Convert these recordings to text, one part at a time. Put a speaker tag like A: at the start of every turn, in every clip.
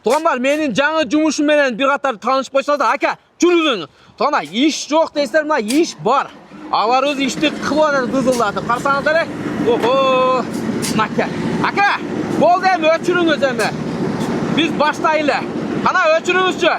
A: Туугандар, менин жаңы жумушум менен бир катар таанышып койсоңуздар. Ака, жүрүңүз. Туугандар, иш жок дейсиздер, мына иш бар. Аларыбыз ишти кылып атат кызылдатып. Карасаңыздар, охо. Ака. Ака, болду эми өчүрүңүз эми. Биз баштайлы. Кана өчүрүңүзчү.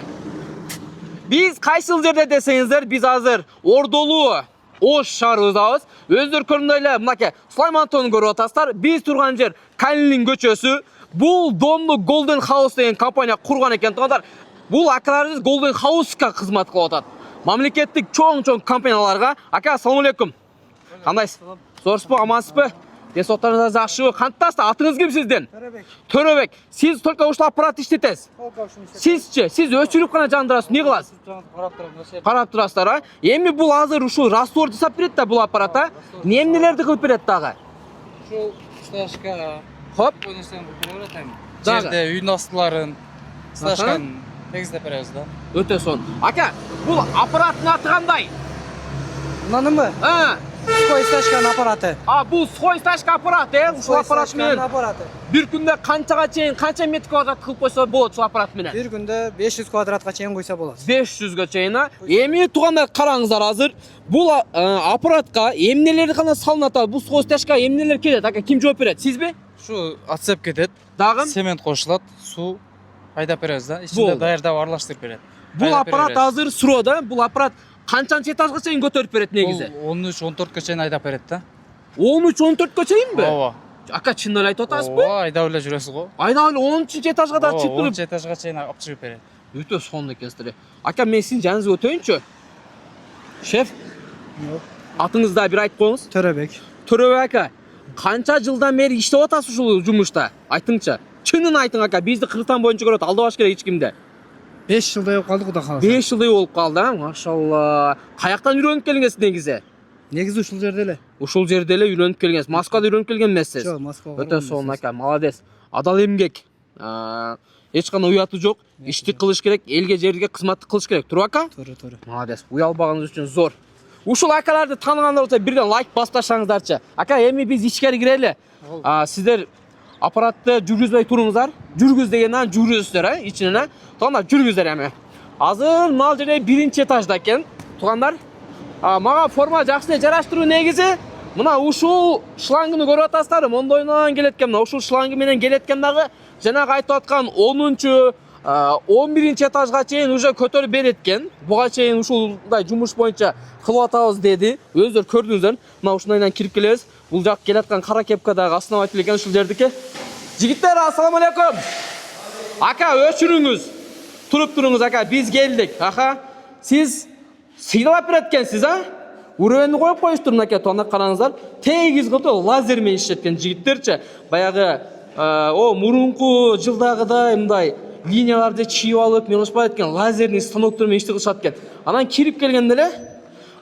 A: Биз кайсыл жерде десеңиздер, биз азыр Ордолуу Ош шаарыбыздабыз. Өздөрү көргөндөй эле, мынакей Сулаймантоону көрүп атасыздар. Биз турган жер Калинин көчөсү. Бул Домну Golden House деген компания курган экен, туугандар. Бул акаларыбыз Golden House'ка кызмат кылып атат. Мамлекеттик чоң компанияларга. Ака, ассаламу алейкум. Кандайсыз? Зорсузбу, амансызбы? Денсаулыктарыңыз жакшыбы? Кантасыз? Атыңыз ким сиздин?
B: Төрөбек.
A: Төрөбек. Сиз только ушул аппарат иштетесиз. Сизчи, сиз өчүрүп гана жандырасыз. Не кыласыз? Карап турасыздар, а? Эми бул азыр ушул раствор жасап берет да бул аппарат, а? Эмнелерди кылып берет дагы?
B: Ушул стажка.
A: Хоп.
B: Өнөсөң бул берет эми.
A: Дагы?
B: Жерде үйүн астыларын стажканы тегиздеп беребиз да.
A: Өтө сон. Ака, бул аппараттын аты кандай?
B: Мынанымы? Сухой стажканын аппараты.
A: Бул сухой стажка аппараты, ушул аппарат менен
B: аппараты.
A: бир күндө канчага чейин, канча метр квадрат кылып койсо болот ушул аппарат менен?
B: Бир күндө 500 квадратка чейин койсо болот.
A: 500га чейин, а? Эми туугандар, караңыздар азыр. Бул аппаратка эмнелер гана салынат? Бул сухой стажка эмнелер келет? Ака, ким жооп берет? Сизби?
B: Ушу отцеп кетет.
A: Дагы?
B: Семент кошулат, суу айдап беребиз да. Ичинде даярдап аралаштырып берет.
A: Бул аппарат азыр суроо, бул аппарат канчанчы этажга чейин көтөрүп берет негизи?
B: 13-14ка чейин айдап берет да.
A: 13-14ка чейинби?
B: Ооба.
A: Ака, чын эле айтып атасызбы?
B: Ооба, айдап эле жүрөсүз го.
A: Айдап эле 13-этажга да чыгып туруп.
B: 10 этажга чейин алып чыгып берет.
A: Өтө сонун экенсиздер. Ака, мен сиздин жаныңызга өтөйүнчү. Шеф, атыңызды да бир айтып коюңуз.
B: Төрөбек.
A: Төрөбек ака, канча жылдан бери иштеп атасыз ушул жумушта? Айтыңчы. Чынын айтың ака, бизди Кыргызстан боюнча көрөт, алдабаш керек эч кимди.
B: 5 жылдай болуп калды куда калса.
A: 5 жылдай болуп калды, а? Машалла. Каяктан үйрөнүп келгенсиз негизи?
B: Негизи ушул жерде эле.
A: Ушул жерде эле үйрөнүп келгенсиз. Москвада үйрөнүп келген эмессиз?
B: Жок, Москвага.
A: Өтө сонун ака, молодец. Адал эмгек. Эч кандай уяту жок. Ишти кылыш керек, элге жерге кызматты кылыш керек. Туруп ака?
B: Туура.
A: Молодец. Уялбаганыңыз үчүн зор. Ушул акаларды тааныгандар болсо бирден лайк басып ташаңыздарчы. Ака, эми биз ичкери кирели. Сиздер аппаратты жүргүзбөй туруңуздар. Жүргүз дегенден жүргүзөсүздөр, ичинен. Туугандар, жүргүздөр эми. Азыр мал жерде биринчи этажда экен. Туугандар, мага форма жакшы жараштыруу негизи. Мына ушул шлангыны көрүп атасыздар, мондойнан келет экен. Мына ушул шлангы менен келет экен дагы. Жанагы айтып аткан 10-чу 11-чи этажга чейин уже көтөрүп берет экен. Буга чейин ушулдай жумуш боюнча кылып атабыз деди. Өздөрү көрдүңүздөр. Мына ушундайдан кирип келебиз. Бул жак келаткан кара кепкадагы основатель экен ушул жердики. Жигиттер, ассаламу алейкум. Ака, өчүрүңүз. Туруп туруңуз ака, биз келдик. Аха, сиз сыйлап берет экенсиз, а? Урөөнү коюп коюштур мынакей, туугандар, караңыздар. Тегиз кылып лазер менен иштеткен жигиттерчи. Баягы мурунку жылдагыдай мындай линияларды чийип алып, мелошпайт экен, лазерный станоктор менен ишти кылышат экен. Анан кирип келгенде эле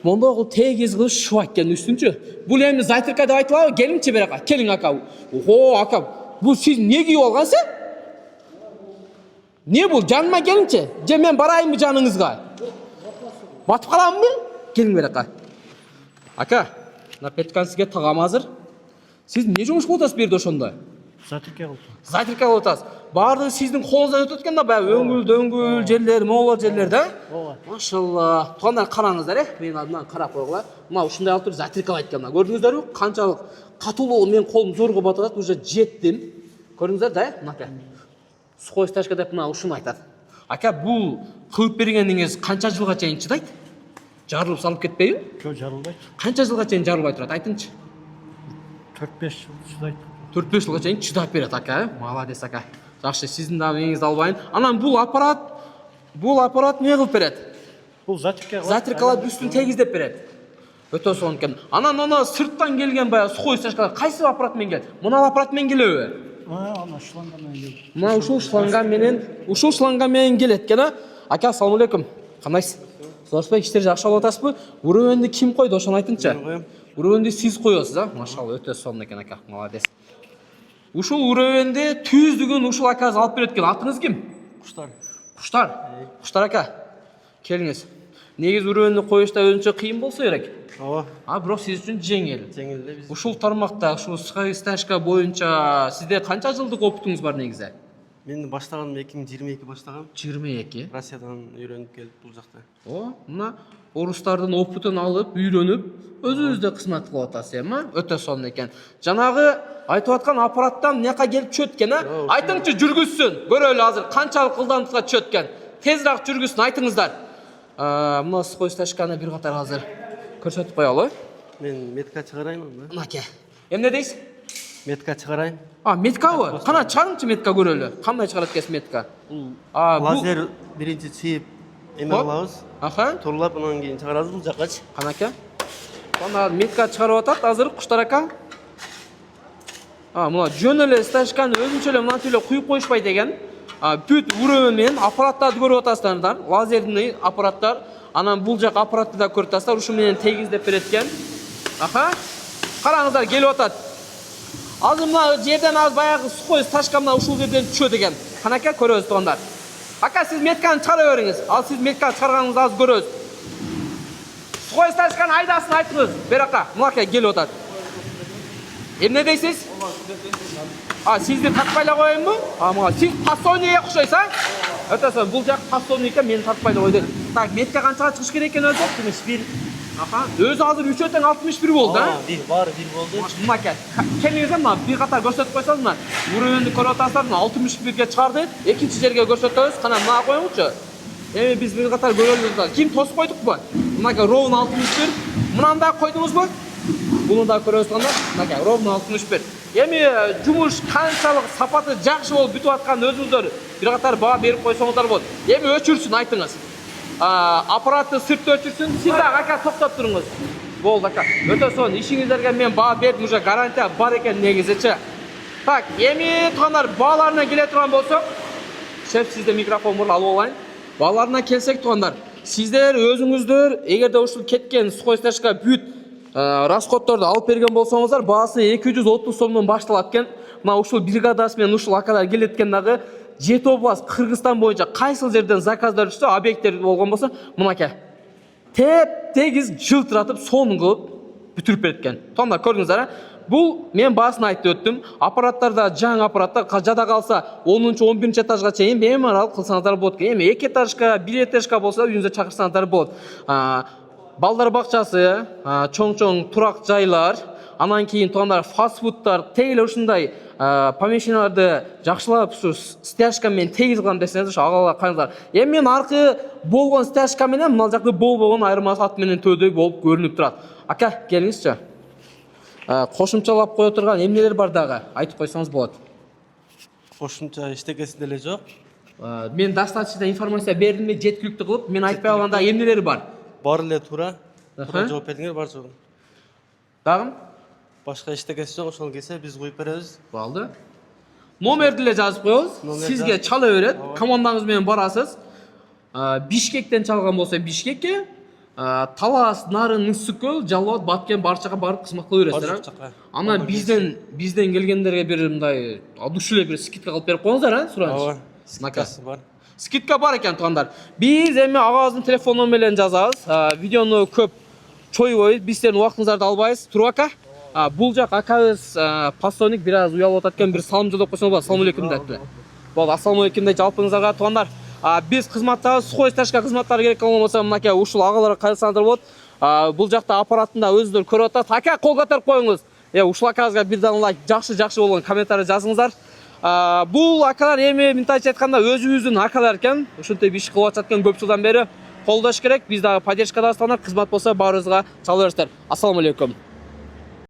A: мондой кылып тегиз кылып шубайт экен үстүнчү. Бул эми зайтерка деп айтылабы? Келиңчи бери ака. Келиң ака. Охо, ака. Бул сиз не кийип алгансыз? Не бул? Жаныма келиңчи. Же мен барайынбы жаныңызга? Батып каламынбы? Келиң бери ака. Ака, напиткан сизге тагам азыр. Сиз не жумуш кылып атасыз берде ошондо?
B: Затырка кылып.
A: Затырка кылып атасыз. Баардыгы сиздин колуңуздан өтөт экен да, баягы өңгүл жерлер, моңгол жерлер да?
B: Ооба.
A: Машалла. Туугандар, караңыздар, мен алдынан карап койгула. Мына ушундай алып туруп затыркалайт экен. Мына көрдүңүздөрбү? Канчалык катуулуу, мен колум зорго батып атат, уже жеттим. Көрдүңүздөр да? Мынакей. Сухой стажка деп мына ушуну айтат. Ака, бул кылып бергениңиз канча жылга чейин чыдайт? Жарылып салып кетпейби?
C: Жо жарылбайт.
A: Канча жылга чейин жарылбай турат? Айтыңчы.
C: 4-5 жыл чыдайт.
A: 4-5 жылга чейин чыдап берет ака, молодец ака. Жакшы, сиздин дагы меңизди албайын. Анан бул аппарат не кылып берет?
C: Бул затырка.
A: Затыркалап үстүн тегиздеп берет. Өтө сонун экен. Анан аны сырттан келген баягы сухой стажкалар кайсы аппарат менен келет? Мына аппарат менен келеби?
C: Ана шланган менен келди.
A: Мына ушул шланган менен келет экен, а? Ака, ассаламу алейкум. Кандайсыз? Зорсбек, иштер жакшы болуп атасызбы? Урөөнү ким койду, ошону айтыңчы. Урөөнү сиз коесуз, а? Машалла, өтө сонун экен ака, молодец. Ушул урөөнү түздүгүн ушул акаңыз алып берет экен. Атыңыз ким?
C: Куштар.
A: Куштар ака. Келиңиз. Негиз урөөнү коюшта өзүнчө кыйын болсо керек.
C: Ооба.
A: Бирок сиз үчүн жеңил.
C: Жеңил эле биз.
A: Ушул тармакта, ушул стажка боюнча сизде канча жылдык опытыңыз бар негизи?
D: Мен баштаган 2022 баштагам.
A: 22.
D: Россиядан үйрөнүп келип бул жакта.
A: О, мына орустардын опытын алып, үйрөнүп, өзүңүздө кызмат кылып атасыз, эми? Өтө сонун экен. Жанагы айтып аткан аппараттан мынаяка келип түшөт экен, а? Айтыңызчы, жүргүзсүн. Көрөлү азыр канчалык ылдамдыкка түшөт экен. Тезирээк жүргүзсүн, айтыңыздар. Мына сухой стачканы бир катар азыр көрсөтүп коелу.
D: Мен метка чыгарайын анда.
A: Мынаке. Эмне дейсиз?
D: Метка чыгарайын.
A: Меткабы? Кана чыгарыңчы метка көрөлү. Кандай чыгарат экенсиз метка?
D: Бул
A: Бул
D: лазер биринчи чийип эме
A: Хоп.
D: кылабыз.
A: Аха.
D: Турлап анан кийин чыгарабыз бул жаккачы.
A: Канаке. Анда метка чыгарып атат азыр Куштар ака. Мына жөн эле стачканы өзүнчө эле мынантип эле куюп коюшпайт экен. Бүт уровень менен аппараттарды көрүп атасыздар. Лазерный аппараттар. Анан бул жак аппаратты да көрүп атасыздар. Ушу менен тегиздеп берет экен. Аха. Караңыздар, келип атат. Азыр мына жерден аз баягы сухой стачка мына ушул жерден түшөт экен. Канаке, көрөбүз туугандар. Ака, сиз метканы чыгара бериңиз. Ал сиз метканы чыгарганыңызды аз көрөбүз. Сухой стачканы айдасын айтыңыз. Бер ака, мынаке келип атат. Эмне дейсиз? Сизди тартпай эле коеюнбу? Мага сиз пассовныйга окшойсуз, а? Өтө сонун. Бул жак пассовный экен, мени тартпай эле койду. Так, метка канчага чыгыш керек экен өзү?
D: 61.
A: Аха. Өзү азыр 3 тең 61 болду, а?
D: Баары бир болду.
A: Мынаке. Келиңиз мына бир катар көрсөтүп койсоңуз мына. Уровенди көрүп атасыздар, мына 61ге чыгарды. Экинчи жерге көрсөтөбүз. Кана мына коюңузчу. Эми биз бир катар көрөлүбүз. Ким тосуп койдукпу? Мынаке ровно 61. Мынаны да койдуңузбу? Буну да көрөбүз туугандар. Мынаке ровно 61. Эми жумуш канчалык сапаты жакшы болуп бүтүп атканын өзүңүздөр бир катар баа берип койсоңуздар болот. Эми өчүрсүн, айтыңыз. Аппаратты сыртта өчүрсүн. Сиз да ака токтоп туруңуз. Болду ака. Өтө сонун. Ишиңиздерге мен баа бердим, уже гарантия бар экен негизичи. Так, эми туугандар бааларына келе турган болсок, шеф сизде микрофон мурда алып алайын. Бааларына келсек туугандар, сиздер өзүңүздөр эгерде ушул кеткен сухой стачка бүт расходторду алып берген болсоңуздар, баасы 230 сомдон башталат экен. Мына ушул бригадасы менен ушул акалар келет экен дагы. Жети область Кыргызстан боюнча кайсыл жерден заказдар түшсө, объекттер болгон болсо, мынаке. Тегиз жылтыратып, сонун кылып бүтүрүп берет экен. Туугандар, көрдүңүздөр, а? Бул мен баасын айтып өттүм. Аппараттарда жаңы аппараттар жада калса 10-11 этажга чейин беймарал кылсаңыздар болот экен. Эми 2 этажга, 1 этажга болсо үйүңүзгө чакырсаңыздар болот. Балдар бакчасы, чоң-чоң турак жайлар, анан кийин туугандар фастфудтар, тейле ушундай помещенияларды жакшылап ушу стяжка менен тегиз кылам десеңиз, ушу агалар караңыздар. Эми мен аркы болгон стяжка менен мына жакты болбогон айырмасы ат менен төөдөй болуп көрүнүп турат. Ака, келиңизчи. Кошумчалап кое турган эмнелер бар дагы? Айтып койсоңуз болот.
D: Кошумча эчтекеси деле жок.
A: Мен достаточно информация бердимби, жеткиликтүү кылып, мен айтпай калганда эмнелери бар?
D: Баары эле туура. Туура жооп бердиңер, бар жогун.
A: Дагы?
D: Башка эчтекеси жок, ошол келсе биз куюп беребиз.
A: Болду. Номерди эле жазып коебуз. Сизге чала берет. Командаңыз менен барасыз. Бишкектен чалган болсо Бишкекке, Талас, Нарын, Ысыккөл, Жалал, Баткен барчага барып кызмат кыла бересиздер. Ана бизден келгендерге бир мындай душ эле бир скидка кылып берип коюңуздар, а? Сураныч.
D: Скидкасы бар.
A: Скидка бар экен туугандар. Биз эми агабыздын телефон номерлерин жазабыз. Видеону көп чойбойбуз. Биз сиздердин убактыңыздарды албайбыз. Туруп ака. Бул жак акабыз постоник бир аз уялып атат экен, бир салым жолдоп койсоңуз болот. Ассалому алейкум деп. Болду, ассалому алейкум деп жалпыңыздарга туугандар. Биз кызматтагы сухой стачка кызматтары керек болсо мынакей ушул агаларга кайрылсаңыздар болот. Бул жакта аппараттында өзүңүздөр көрүп атат. Ака, кол көтөрүп коюңуз. Ушул акабызга бирден лайк, жакшы болгон комментарий жазыңыздар. Бул акалар эми мынтайча айтканда өзүбүздүн акалар экен. Ушинтип иш кылып атат экен көп жылдан бери. Колдош керек. Биз дагы поддержкадабыз, кызмат болсо баарыбызга чала бериңиздер. Ассалому алейкум.